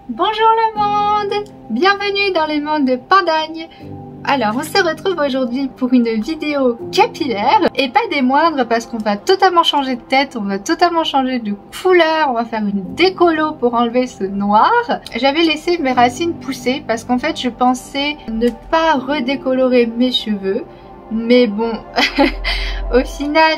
Bonjour le monde! Bienvenue dans le monde de Pandagne. Alors on se retrouve aujourd'hui pour une vidéo capillaire et pas des moindres parce qu'on va totalement changer de tête, on va totalement changer de couleur, on va faire une décolo pour enlever ce noir. J'avais laissé mes racines pousser parce qu'en fait je pensais ne pas redécolorer mes cheveux, mais bon au final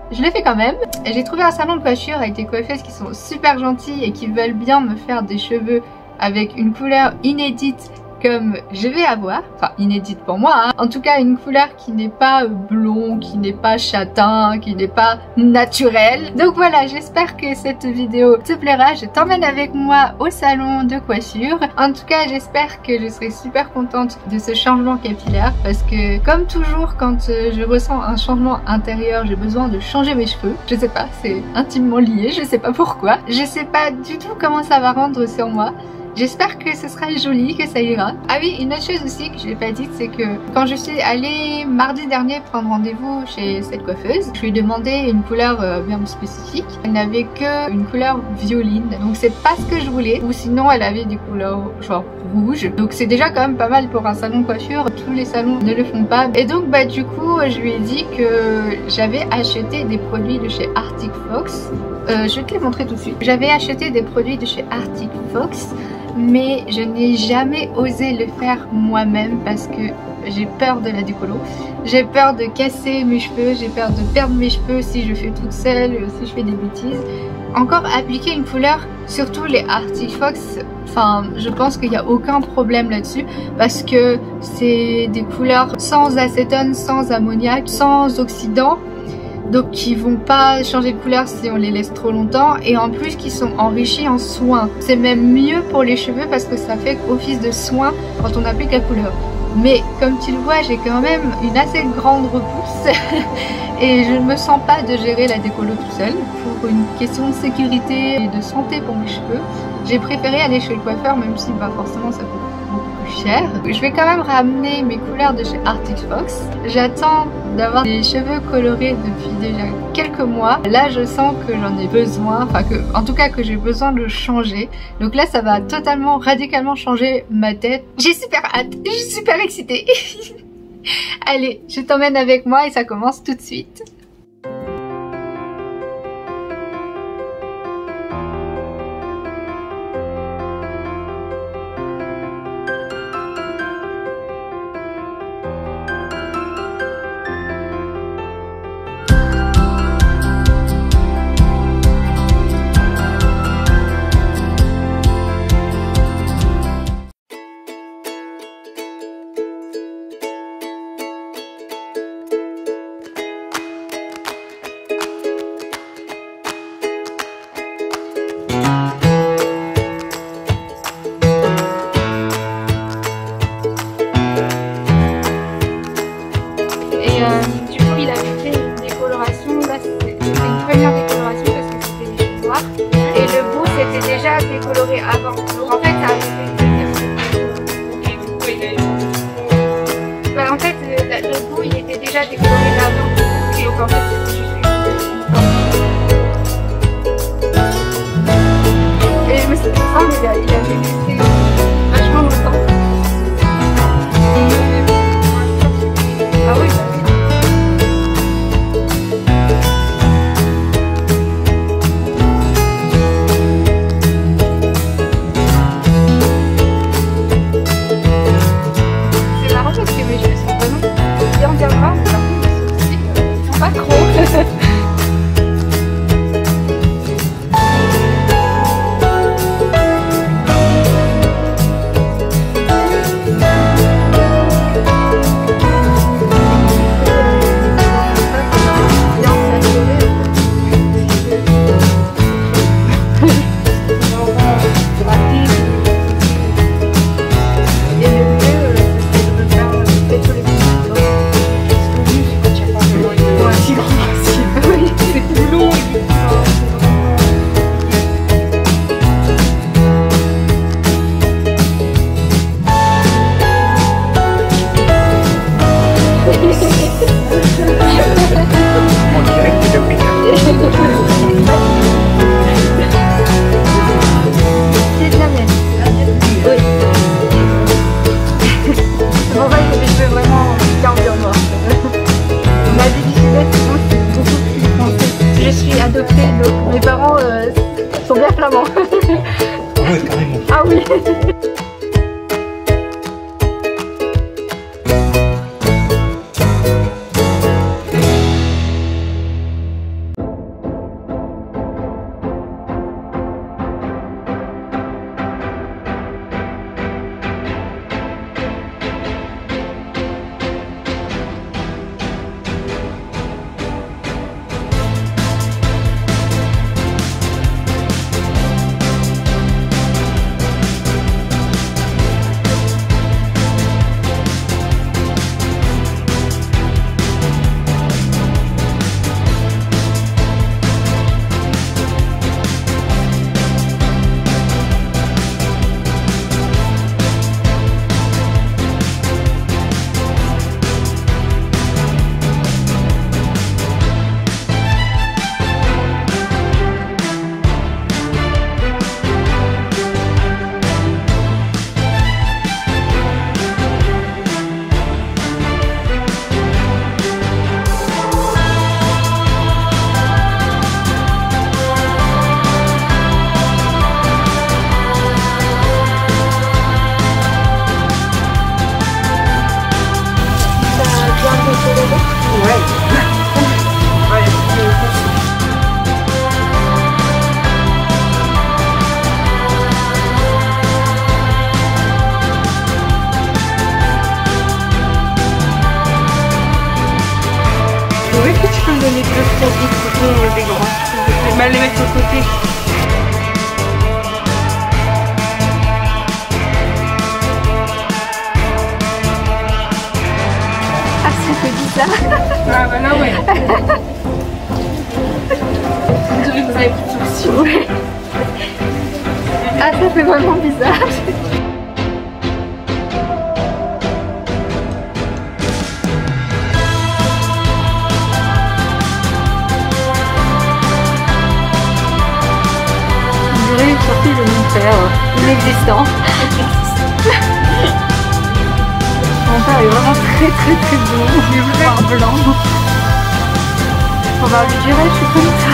je l'ai fait quand même. J'ai trouvé un salon de coiffure avec des coiffeuses qui sont super gentilles et qui veulent bien me faire des cheveux avec une couleur inédite comme je vais avoir, enfin inédite pour moi, hein. En tout cas une couleur qui n'est pas blond, qui n'est pas châtain, qui n'est pas naturelle. Donc voilà, j'espère que cette vidéo te plaira, je t'emmène avec moi au salon de coiffure. En tout cas j'espère que je serai super contente de ce changement capillaire parce que comme toujours quand je ressens un changement intérieur, j'ai besoin de changer mes cheveux. Je sais pas, c'est intimement lié, je sais pas pourquoi. Je sais pas du tout comment ça va rendre sur moi. J'espère que ce sera joli, que ça ira. Ah oui, une autre chose aussi que je n'ai pas dite, c'est que quand je suis allée mardi dernier prendre rendez-vous chez cette coiffeuse, je lui ai demandé une couleur bien spécifique. Elle n'avait qu'une couleur violine, donc c'est pas ce que je voulais. Ou sinon, elle avait des couleurs genre rouge. Donc c'est déjà quand même pas mal pour un salon de coiffure. Tous les salons ne le font pas. Et donc bah du coup, je lui ai dit que j'avais acheté des produits de chez Arctic Fox. Je vais te les montrer tout de suite. J'avais acheté des produits de chez Arctic Fox, mais je n'ai jamais osé le faire moi-même parce que j'ai peur de la décolo. J'ai peur de casser mes cheveux, j'ai peur de perdre mes cheveux si je fais toute seule, si je fais des bêtises. Encore appliquer une couleur, surtout les Arctic Fox, enfin je pense qu'il n'y a aucun problème là-dessus parce que c'est des couleurs sans acétone, sans ammoniac, sans oxydant. Donc qui vont pas changer de couleur si on les laisse trop longtemps et en plus qui sont enrichis en soins. C'est même mieux pour les cheveux parce que ça fait office de soin quand on applique la couleur. Mais comme tu le vois, j'ai quand même une assez grande repousse et je ne me sens pas de gérer la décolo tout seul. Pour une question de sécurité et de santé pour mes cheveux, j'ai préféré aller chez le coiffeur même si bah, forcément ça coûte beaucoup plus cher. Je vais quand même ramener mes couleurs de chez Arctic Fox. J'attends d'avoir des cheveux colorés depuis déjà quelques mois. Là je sens que j'en ai besoin, enfin que, en tout cas que j'ai besoin de changer. Donc là ça va totalement, radicalement changer ma tête. J'ai super hâte, je suis super excitée. Allez, je t'emmène avec moi et ça commence tout de suite. Du coup il avait fait une décoloration, là c'était une première décoloration parce que c'était des cheveux noirs et le bout c'était déjà décoloré avant, donc en fait ça avait fait une... Bah, en fait le bout il était déjà décoloré avant et donc en fait c'était juste et je me suis dit ça mais il avait laissé vachement longtemps. Ah oui. Pas trop. Ouais, carrément. Ah oui. Oui, que tu peux me donner 2 produits pour des grands. Je vais mal les mettre sur le côté. Ah, c'est bizarre. Ah bah là, ouais. On dirait que vous avez plus de soucis. Ouais. Ah, ça fait vraiment bizarre. On dirait une sortie de mon père, inexistant. Mon père est vraiment très beau, il est noir blanc. On va lui dire, je suis comme ça.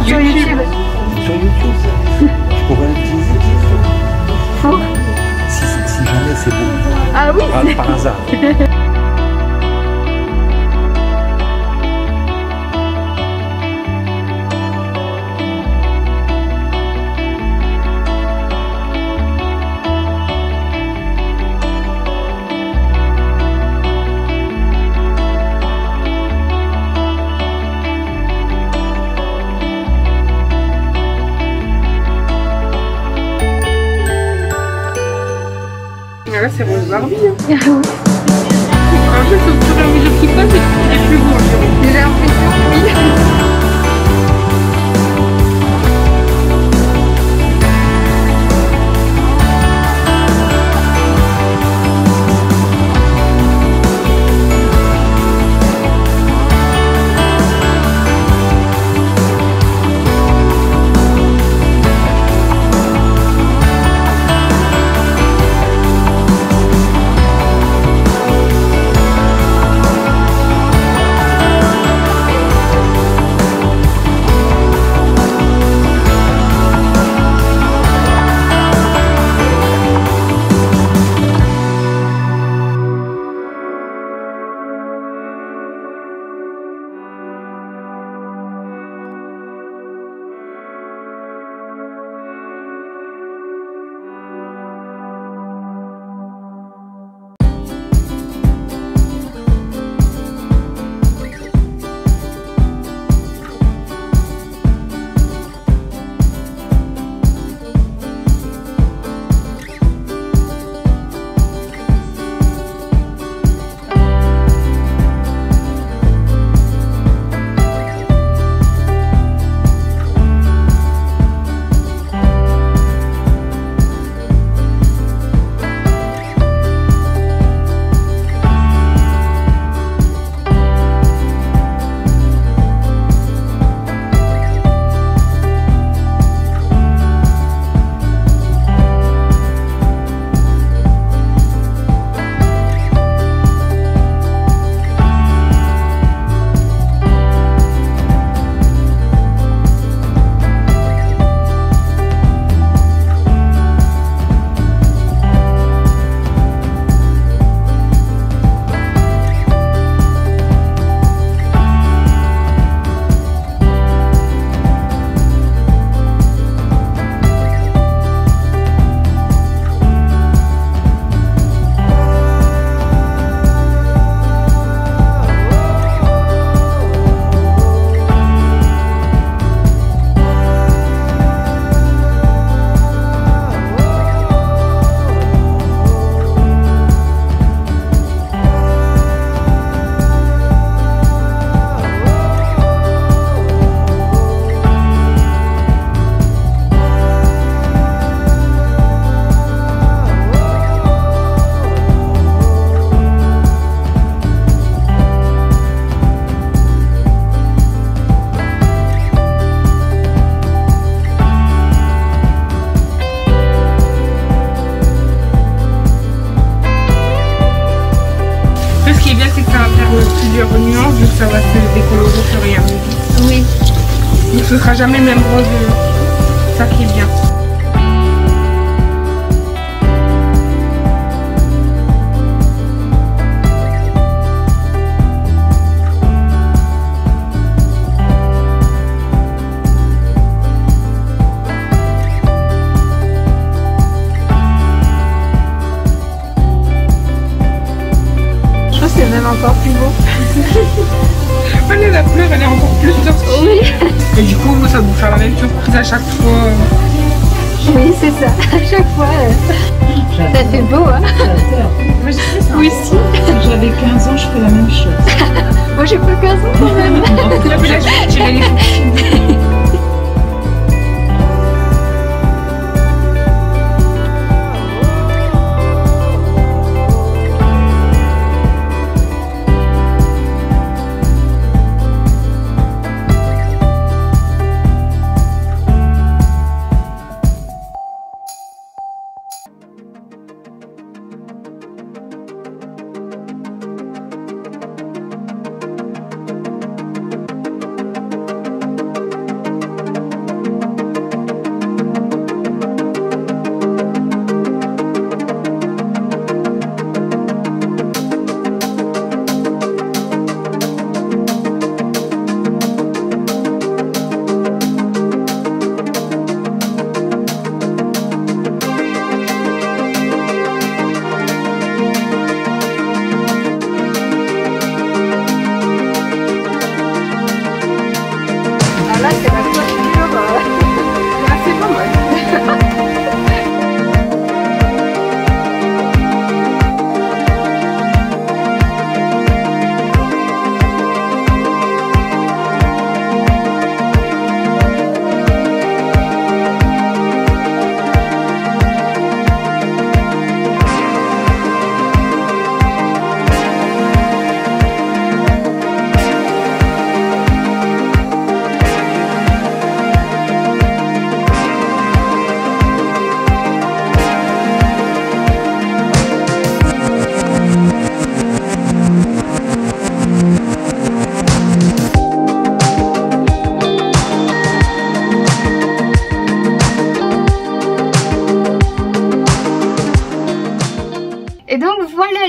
Sur YouTube. Sur YouTube. Je pourrais l'utiliser. Pour Si jamais c'est beau. Ah oui. Par hasard. là, c'est Rose Barbie. Hein. En fait, au fur et à mesure qu'il passe, il est plus beau. J'ai l'impression, oui. plusieurs nuances, vu que ça va se décolorer au fur et à mesure. Oui. Donc ce sera jamais le même rose, ça qui est bien. C'est même encore plus beau. Allez, la fleur, elle est encore plus sortie. Oui. Et du coup, ça vous faire la même surprise à chaque fois. Oui, c'est ça. À chaque fois, ça fait beau, hein. Moi, je fais ça. Oui, si. Quand j'avais 15 ans, je fais la même chose. Moi, j'ai plus 15 ans quand même. Là, je vais tirer les photos.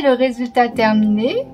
le résultat terminé.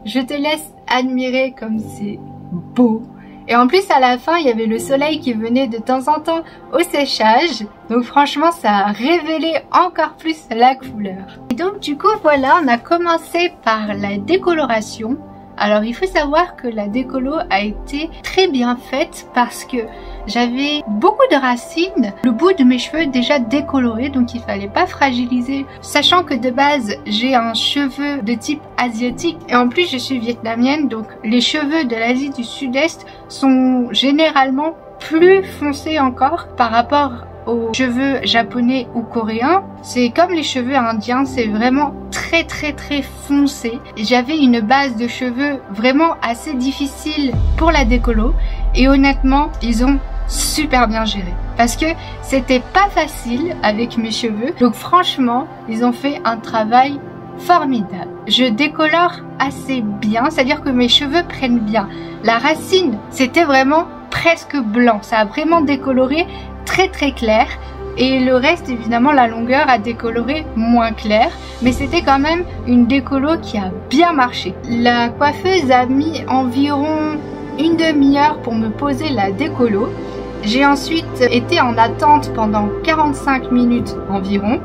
Je te laisse admirer comme c'est beau. Et en plus à la fin il y avait le soleil qui venait de temps en temps au séchage. Donc franchement ça a révélé encore plus la couleur. Et donc du coup voilà, on a commencé par la décoloration. Alors il faut savoir que la décolo a été très bien faite parce que j'avais beaucoup de racines, le bout de mes cheveux déjà décoloré, donc il fallait pas fragiliser. Sachant que de base j'ai un cheveu de type asiatique et en plus je suis vietnamienne, donc les cheveux de l'Asie du Sud-Est sont généralement plus foncés encore par rapport aux cheveux japonais ou coréens. C'est comme les cheveux indiens, c'est vraiment très foncé. J'avais une base de cheveux vraiment assez difficile pour la décolo et honnêtement ils ont super bien géré parce que c'était pas facile avec mes cheveux, donc franchement ils ont fait un travail formidable. Je décolore assez bien, c'est à dire que mes cheveux prennent bien. La racine c'était vraiment presque blanc, ça a vraiment décoloré très clair et le reste évidemment la longueur a décoloré moins clair, mais c'était quand même une décolo qui a bien marché. La coiffeuse a mis environ une demi-heure pour me poser la décolo. J'ai ensuite été en attente pendant 45 minutes environ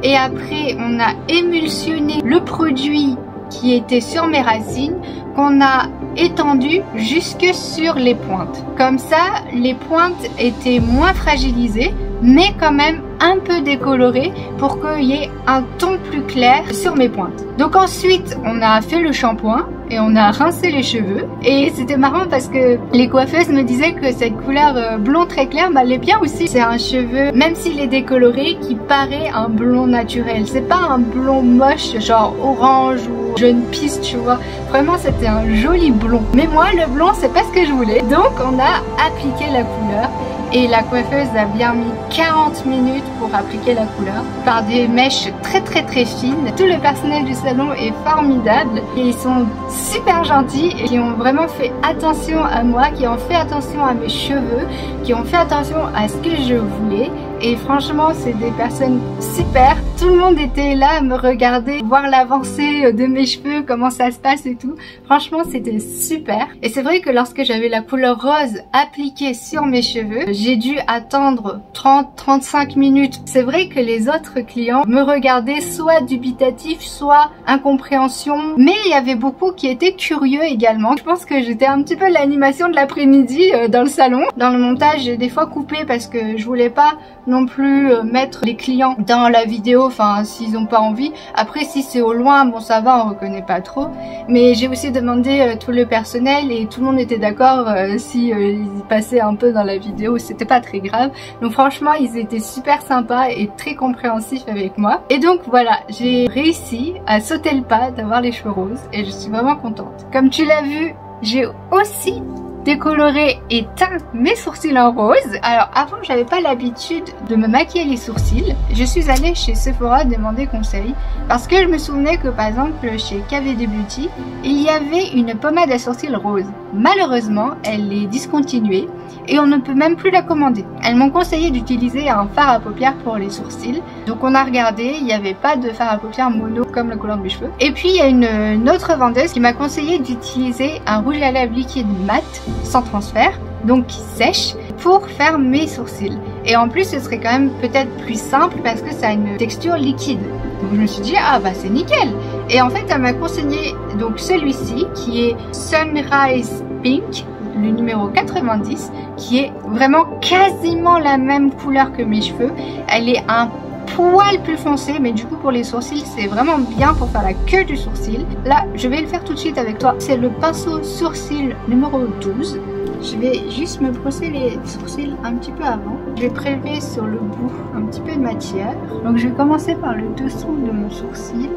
et après on a émulsionné le produit qui était sur mes racines qu'on a étendu jusque sur les pointes. Comme ça, les pointes étaient moins fragilisées, mais quand même un peu décolorées pour qu'il y ait un ton plus clair sur mes pointes. Donc ensuite, on a fait le shampoing et on a rincé les cheveux. Et c'était marrant parce que les coiffeuses me disaient que cette couleur blond très clair m'allait bien aussi. C'est un cheveu, même s'il est décoloré, qui paraît un blond naturel. C'est pas un blond moche, genre orange ou jaune piste, tu vois. Vraiment, c'était un joli blond. Mais moi, le blond, c'est pas ce que je voulais. Donc, on a appliqué la couleur. Et la coiffeuse a bien mis 40 minutes pour appliquer la couleur par des mèches très fines. Tout le personnel du salon est formidable et ils sont super gentils et qui ont vraiment fait attention à moi, qui ont fait attention à mes cheveux, qui ont fait attention à ce que je voulais. Et franchement, c'est des personnes super. Tout le monde était là à me regarder, voir l'avancée de mes cheveux, comment ça se passe et tout. Franchement, c'était super. Et c'est vrai que lorsque j'avais la couleur rose appliquée sur mes cheveux, j'ai dû attendre 30-35 minutes. C'est vrai que les autres clients me regardaient soit dubitatifs, soit incompréhension. Mais il y avait beaucoup qui étaient curieux également. Je pense que j'étais un petit peu l'animation de l'après-midi dans le salon. Dans le montage, j'ai des fois coupé parce que je voulais pas non plus mettre les clients dans la vidéo, enfin s'ils n'ont pas envie. Après si c'est au loin, bon ça va, on reconnaît pas trop. Mais j'ai aussi demandé tout le personnel et tout le monde était d'accord si ils passaient un peu dans la vidéo, c'était pas très grave. Donc franchement ils étaient super sympas et très compréhensifs avec moi. Et donc voilà, j'ai réussi à sauter le pas d'avoir les cheveux roses et je suis vraiment contente. Comme tu l'as vu, j'ai aussi décoloré et teint mes sourcils en rose. Alors avant j'avais pas l'habitude de me maquiller les sourcils. Je suis allée chez Sephora demander conseil parce que je me souvenais que par exemple chez KVD Beauty il y avait une pommade à sourcils rose. Malheureusement elle est discontinuée et on ne peut même plus la commander. Elles m'ont conseillé d'utiliser un fard à paupières pour les sourcils. Donc on a regardé, il n'y avait pas de fard à paupières mono comme la couleur de mes cheveux. Et puis il y a une autre vendeuse qui m'a conseillé d'utiliser un rouge à lèvres liquide mat sans transfert, donc qui sèche, pour faire mes sourcils. Et en plus ce serait quand même peut-être plus simple parce que ça a une texture liquide. Donc je me suis dit ah bah c'est nickel. Et en fait elle m'a conseillé donc celui-ci qui est Sunrise Pink, le numéro 90, qui est vraiment quasiment la même couleur que mes cheveux. Elle est un poil plus foncé, mais du coup pour les sourcils c'est vraiment bien pour faire la queue du sourcil. Là je vais le faire tout de suite avec toi. C'est le pinceau sourcil numéro 12. Je vais juste me brosser les sourcils un petit peu avant. Je vais prélever sur le bout un petit peu de matière. Donc je vais commencer par le dessous de mon sourcil.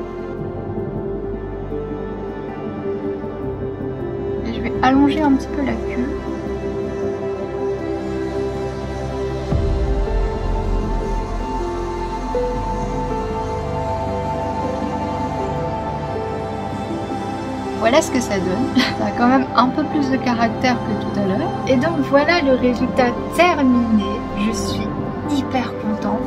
Et je vais allonger un petit peu la queue. Voilà ce que ça donne. Ça a quand même un peu plus de caractère que tout à l'heure. Et donc voilà le résultat terminé. Je suis hyper contente.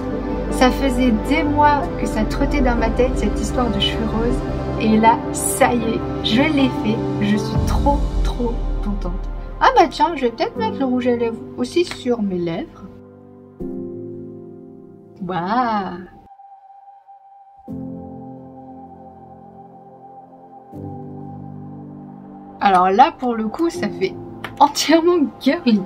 Ça faisait des mois que ça trottait dans ma tête cette histoire de cheveux roses. et là ça y est, je l'ai fait, je suis trop contente. Ah bah tiens, je vais peut-être mettre le rouge à lèvres aussi sur mes lèvres. Waouh. Alors là pour le coup ça fait entièrement girly.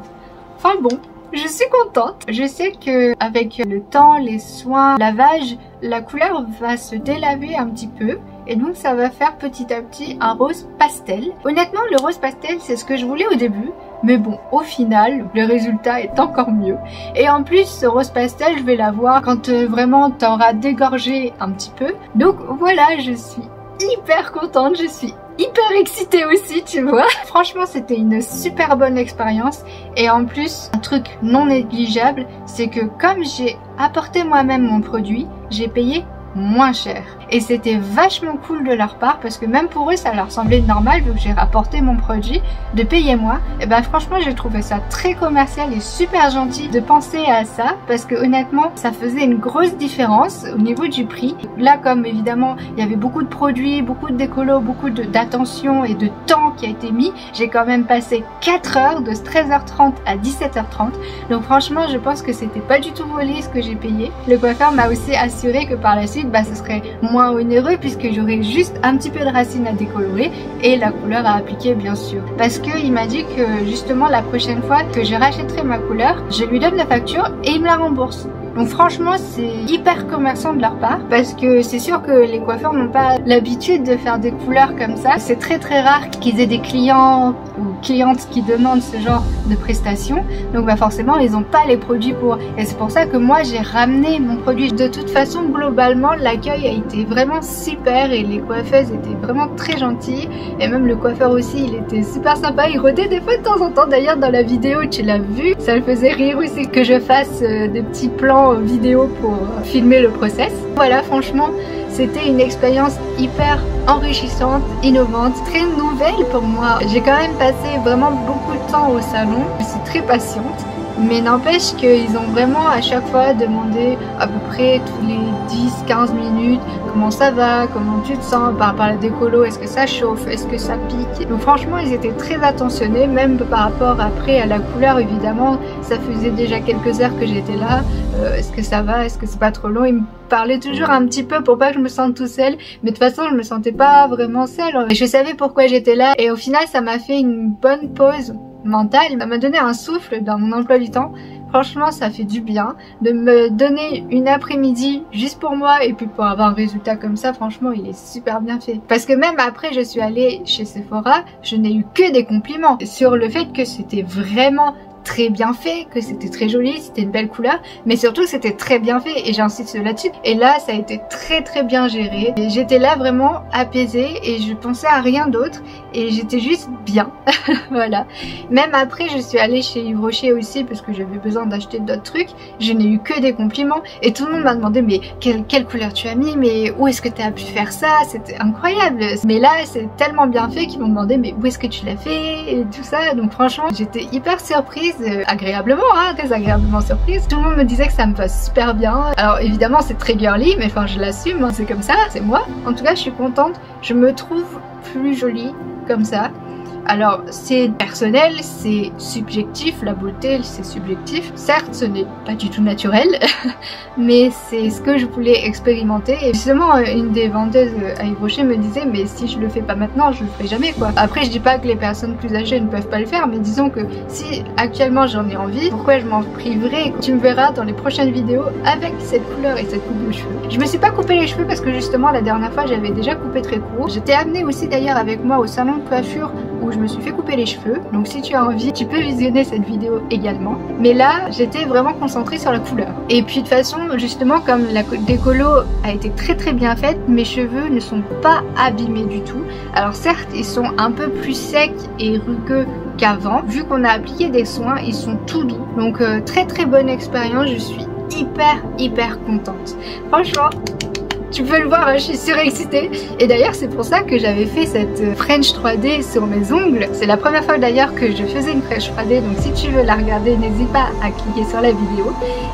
Enfin bon, je suis contente. Je sais que avec le temps, les soins, lavage, la couleur va se délaver un petit peu. Et donc ça va faire petit à petit un rose pastel. Honnêtement le rose pastel c'est ce que je voulais au début. Mais bon au final le résultat est encore mieux. Et en plus ce rose pastel je vais l'avoir quand vraiment t'auras dégorgé un petit peu. Donc voilà, je suis hyper contente, je suis hyper excitée aussi, tu vois. Franchement c'était une super bonne expérience. Et en plus un truc non négligeable, c'est que comme j'ai apporté moi-même mon produit, j'ai payé moins cher. Et c'était vachement cool de leur part parce que même pour eux ça leur semblait normal vu que j'ai rapporté mon produit de payer moi. Et ben franchement j'ai trouvé ça très commercial et super gentil de penser à ça parce que honnêtement ça faisait une grosse différence au niveau du prix. Là comme évidemment il y avait beaucoup de produits, beaucoup de décolos, beaucoup d'attention et de temps qui a été mis, j'ai quand même passé 4 heures de 13h30 à 17h30. Donc franchement je pense que c'était pas du tout volé ce que j'ai payé. Le coiffeur m'a aussi assuré que par la suite bah, ce serait moins onéreux puisque j'aurais juste un petit peu de racine à décolorer et la couleur à appliquer bien sûr. Parce qu'il m'a dit que justement la prochaine fois que je rachèterai ma couleur, je lui donne la facture et il me la rembourse. Donc franchement c'est hyper commerçant de leur part parce que c'est sûr que les coiffeurs n'ont pas l'habitude de faire des couleurs comme ça. C'est très rare qu'ils aient des clients ou clientes qui demandent ce genre de prestations. Donc bah forcément ils n'ont pas les produits pour. Et c'est pour ça que moi j'ai ramené mon produit. De toute façon globalement l'accueil a été vraiment super et les coiffeuses étaient vraiment très gentilles. Et même le coiffeur aussi il était super sympa. Il rôdait des fois de temps en temps. D'ailleurs dans la vidéo tu l'as vu, ça le faisait rire aussi que je fasse des petits plans vidéo pour filmer le process. Voilà franchement c'était une expérience hyper enrichissante, innovante, très nouvelle pour moi. J'ai quand même passé vraiment beaucoup de temps au salon, je suis très patiente. Mais n'empêche qu'ils ont vraiment à chaque fois demandé à peu près tous les 10-15 minutes comment ça va, comment tu te sens par rapport à la décolo, est-ce que ça chauffe, est-ce que ça pique. Donc franchement ils étaient très attentionnés, même par rapport après à la couleur évidemment. Ça faisait déjà quelques heures que j'étais là, est-ce que ça va, est-ce que c'est pas trop long. Ils me parlaient toujours un petit peu pour pas que je me sente tout seule, mais de toute façon je me sentais pas vraiment seule. Et je savais pourquoi j'étais là et au final ça m'a fait une bonne pause mentale, ça m'a donné un souffle dans mon emploi du temps. Franchement ça fait du bien de me donner une après-midi juste pour moi et puis pour avoir un résultat comme ça. Franchement il est super bien fait parce que même après je suis allée chez Sephora, je n'ai eu que des compliments sur le fait que c'était vraiment très bien fait, que c'était très joli, c'était une belle couleur, mais surtout c'était très bien fait et j'insiste là-dessus. Et là ça a été très bien géré. J'étais là vraiment apaisée et je pensais à rien d'autre et j'étais juste bien. Voilà. Même après je suis allée chez Yves Rocher aussi parce que j'avais besoin d'acheter d'autres trucs. Je n'ai eu que des compliments et tout le monde m'a demandé mais quelle couleur tu as mis, mais où est-ce que tu as pu faire ça, c'était incroyable. Mais là c'est tellement bien fait qu'ils m'ont demandé mais où est-ce que tu l'as fait et tout ça. Donc franchement j'étais hyper surprise. Agréablement, hein, très agréablement surprise. Tout le monde me disait que ça me passe super bien. Alors évidemment c'est très girly, mais enfin je l'assume, hein, c'est comme ça, c'est moi. En tout cas je suis contente, je me trouve plus jolie comme ça. Alors c'est personnel, c'est subjectif, la beauté c'est subjectif. Certes ce n'est pas du tout naturel, mais c'est ce que je voulais expérimenter. Et justement une des vendeuses à Yves Rocher me disait mais si je le fais pas maintenant je le ferai jamais quoi. Après je dis pas que les personnes plus âgées ne peuvent pas le faire, mais disons que si actuellement j'en ai envie, pourquoi je m'en priverais? Tu me verras dans les prochaines vidéos avec cette couleur et cette coupe de cheveux. Je me suis pas coupé les cheveux parce que justement la dernière fois j'avais déjà coupé très court. J'étais amenée aussi d'ailleurs avec moi au salon de coiffure où je me suis fait couper les cheveux, donc si tu as envie tu peux visionner cette vidéo également. Mais là j'étais vraiment concentrée sur la couleur. Et puis de toute façon justement comme la décolo a été très bien faite, mes cheveux ne sont pas abîmés du tout. Alors certes ils sont un peu plus secs et rugueux qu'avant, vu qu'on a appliqué des soins ils sont tout doux. Donc très bonne expérience, je suis hyper contente. Franchement Tu peux le voir, hein, je suis surexcitée. Et d'ailleurs c'est pour ça que j'avais fait cette French 3D sur mes ongles. C'est la première fois d'ailleurs que je faisais une French 3D, donc si tu veux la regarder, n'hésite pas à cliquer sur la vidéo.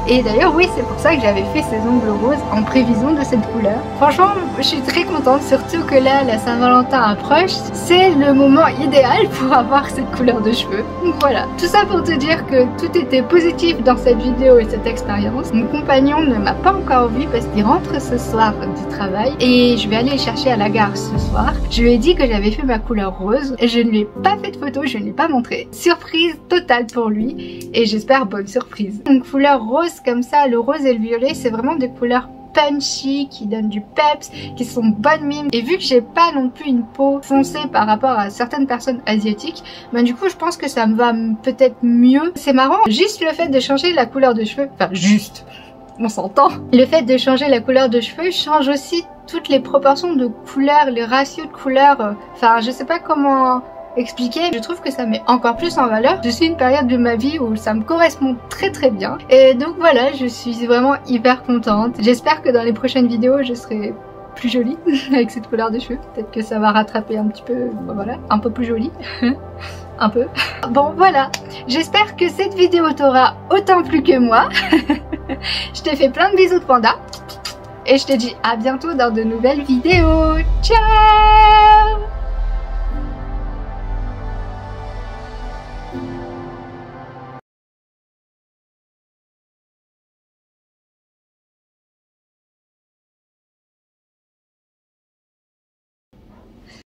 Et d'ailleurs oui, c'est pour ça que j'avais fait ces ongles roses en prévision de cette couleur. Franchement, je suis très contente, surtout que là, la Saint-Valentin approche. C'est le moment idéal pour avoir cette couleur de cheveux. Donc voilà, tout ça pour te dire que tout était positif dans cette vidéo et cette expérience. Mon compagnon ne m'a pas encore vu parce qu'il rentre ce soir du travail et je vais aller le chercher à la gare ce soir. Je lui ai dit que j'avais fait ma couleur rose et je ne lui ai pas fait de photo, je ne lui ai pas montré. Surprise totale pour lui et j'espère bonne surprise. Donc couleur rose comme ça, le rose et le violet, c'est vraiment des couleurs punchy, qui donnent du peps, qui sont bonnes mimes. Et vu que j'ai pas non plus une peau foncée par rapport à certaines personnes asiatiques, ben du coup je pense que ça me va peut-être mieux. C'est marrant, juste le fait de changer la couleur de cheveux, enfin juste, on s'entend. Le fait de changer la couleur de cheveux change aussi toutes les proportions de couleurs, les ratios de couleurs, enfin je sais pas comment expliquer, je trouve que ça met encore plus en valeur. Je suis une période de ma vie où ça me correspond très bien et donc voilà, je suis vraiment hyper contente. J'espère que dans les prochaines vidéos je serai plus jolie avec cette couleur de cheveux, peut-être que ça va rattraper un petit peu, voilà, un peu plus jolie un peu. Bon voilà, j'espère que cette vidéo t'aura autant plu que moi. Je te fais plein de bisous de panda et je te dis à bientôt dans de nouvelles vidéos. Ciao.